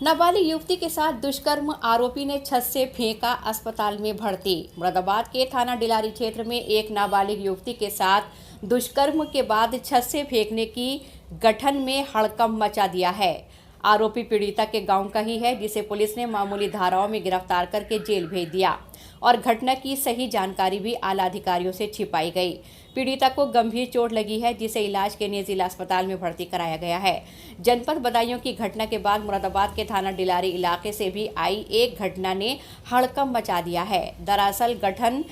नाबालिग युवती के साथ दुष्कर्म, आरोपी ने छत से फेंका, अस्पताल में भर्ती। मुरादाबाद के थाना डिलारी क्षेत्र में एक नाबालिग युवती के साथ दुष्कर्म के बाद छत से फेंकने की घटना में हड़कंप मचा दिया है। आरोपी पीड़िता के गांव का ही है, जिसे पुलिस ने मामूली धाराओं में गिरफ्तार करके जेल भेज दिया और घटना की सही जानकारी भी आला अधिकारियों से छिपाई गई। पीड़िता को गंभीर चोट लगी है, जिसे इलाज के लिए जिला अस्पताल में भर्ती कराया गया है। जनपद बदायूं की घटना के बाद मुरादाबाद के थाना डिलारी इलाके से भी आई एक घटना ने हड़कंप मचा दिया है। दरअसल घटना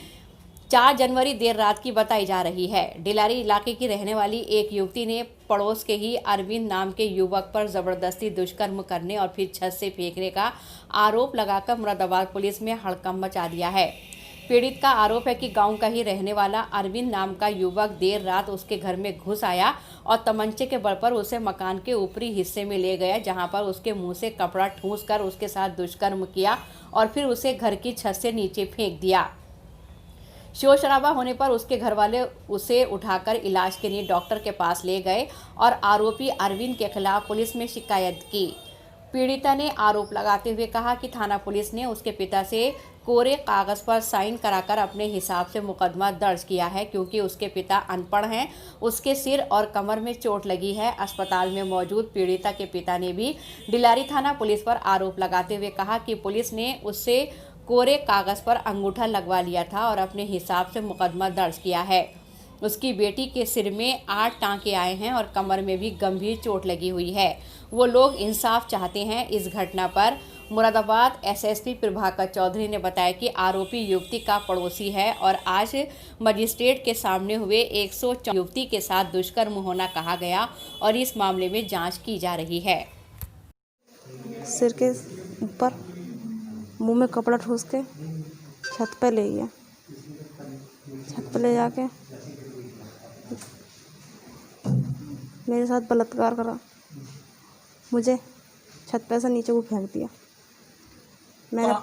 4 जनवरी देर रात की बताई जा रही है। डिलारी इलाके की रहने वाली एक युवती ने पड़ोस के ही अरविंद नाम के युवक पर जबरदस्ती दुष्कर्म करने और फिर छत से फेंकने का आरोप लगाकर मुरादाबाद पुलिस में हड़कंप मचा दिया है। पीड़ित का आरोप है कि गांव का ही रहने वाला अरविंद नाम का युवक देर रात उसके घर में घुस आया और तमंचे के बल पर उसे मकान के ऊपरी हिस्से में ले गया, जहां पर उसके मुंह से कपड़ा ठूंसकर उसके साथ दुष्कर्म किया और फिर उसे घर की छत से नीचे फेंक दिया। शोर शराबा होने पर उसके घर वाले उसे उठाकर इलाज के लिए डॉक्टर के पास ले गए और आरोपी अरविंद के खिलाफ पुलिस में शिकायत की। पीड़िता ने आरोप लगाते हुए कहा कि थाना पुलिस ने उसके पिता से कोरे कागज पर साइन कराकर अपने हिसाब से मुकदमा दर्ज किया है, क्योंकि उसके पिता अनपढ़ हैं। उसके सिर और कमर में चोट लगी है। अस्पताल में मौजूद पीड़िता के पिता ने भी डिलारी थाना पुलिस पर आरोप लगाते हुए कहा कि पुलिस ने उससे कोरे कागज पर अंगूठा लगवा लिया था और अपने हिसाब से मुकदमा दर्ज किया है। उसकी बेटी के सिर में 8 टांके आए हैं और कमर में भी गंभीर चोट लगी हुई है। वो लोग इंसाफ चाहते हैं। इस घटना पर मुरादाबाद एसएसपी प्रभाकर चौधरी ने बताया कि आरोपी युवती का पड़ोसी है और आज मजिस्ट्रेट के सामने हुए 104 युवती के साथ दुष्कर्म होना कहा गया और इस मामले में जांच की जा रही है। सिर के ऊपर मुंह में कपड़ा ठूस के छत पे ले गया। छत पे ले जाके मेरे साथ बलात्कार करा। मुझे छत पे से नीचे को फेंक दिया। मैंने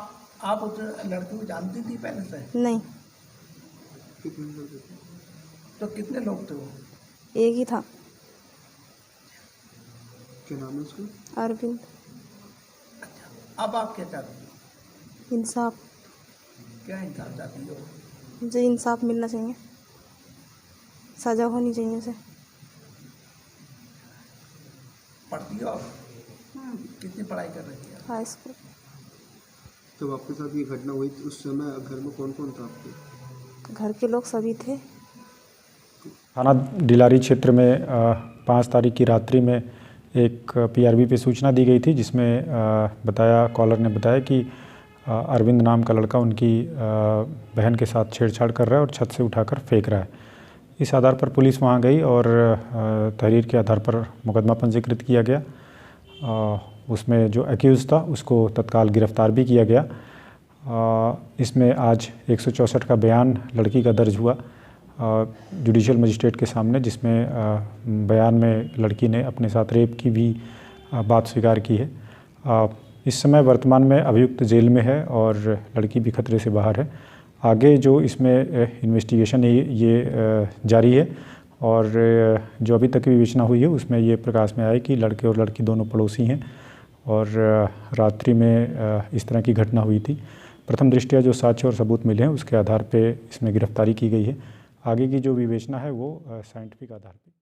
आप उस लड़के को जानती थी पहले से? नहीं। तो कितने लोग थे वो? एक ही था। क्या नाम है उसका? अरविंद। अच्छा, अब आप क्या चाहती हो? इंसाफ। क्या इंसाफ चाहती हो? मुझे इंसाफ मिलना चाहिए, सजा होनी चाहिए उसे। पढ़ती हो आप? कितनी पढ़ाई कर रही है? High school. तो आपके साथ ये घटना हुई उस समय घर में कौन कौन था आपके? घर के लोग सभी थे। थाना डिलारी क्षेत्र में 5 तारीख की रात्रि में एक पीआरबी पे सूचना दी गई थी, जिसमें कॉलर ने बताया कि अरविंद नाम का लड़का उनकी बहन के साथ छेड़छाड़ कर रहा है और छत से उठाकर फेंक रहा है। इस आधार पर पुलिस वहां गई और तहरीर के आधार पर मुकदमा पंजीकृत किया गया। उसमें जो एक्यूज़ था उसको तत्काल गिरफ्तार भी किया गया। इसमें आज 164 का बयान लड़की का दर्ज हुआ जुडिशियल मजिस्ट्रेट के सामने, जिसमें बयान में लड़की ने अपने साथ रेप की भी बात स्वीकार की है। इस समय वर्तमान में अभियुक्त जेल में है और लड़की भी खतरे से बाहर है। आगे जो इसमें इन्वेस्टिगेशन है ये जारी है और जो अभी तक विवेचना हुई है उसमें ये प्रकाश में आया कि लड़के और लड़की दोनों पड़ोसी हैं और रात्रि में इस तरह की घटना हुई थी। प्रथम दृष्टया जो साक्ष्य और सबूत मिले हैं उसके आधार पे इसमें गिरफ्तारी की गई है। आगे की जो विवेचना है वो साइंटिफिक आधार पर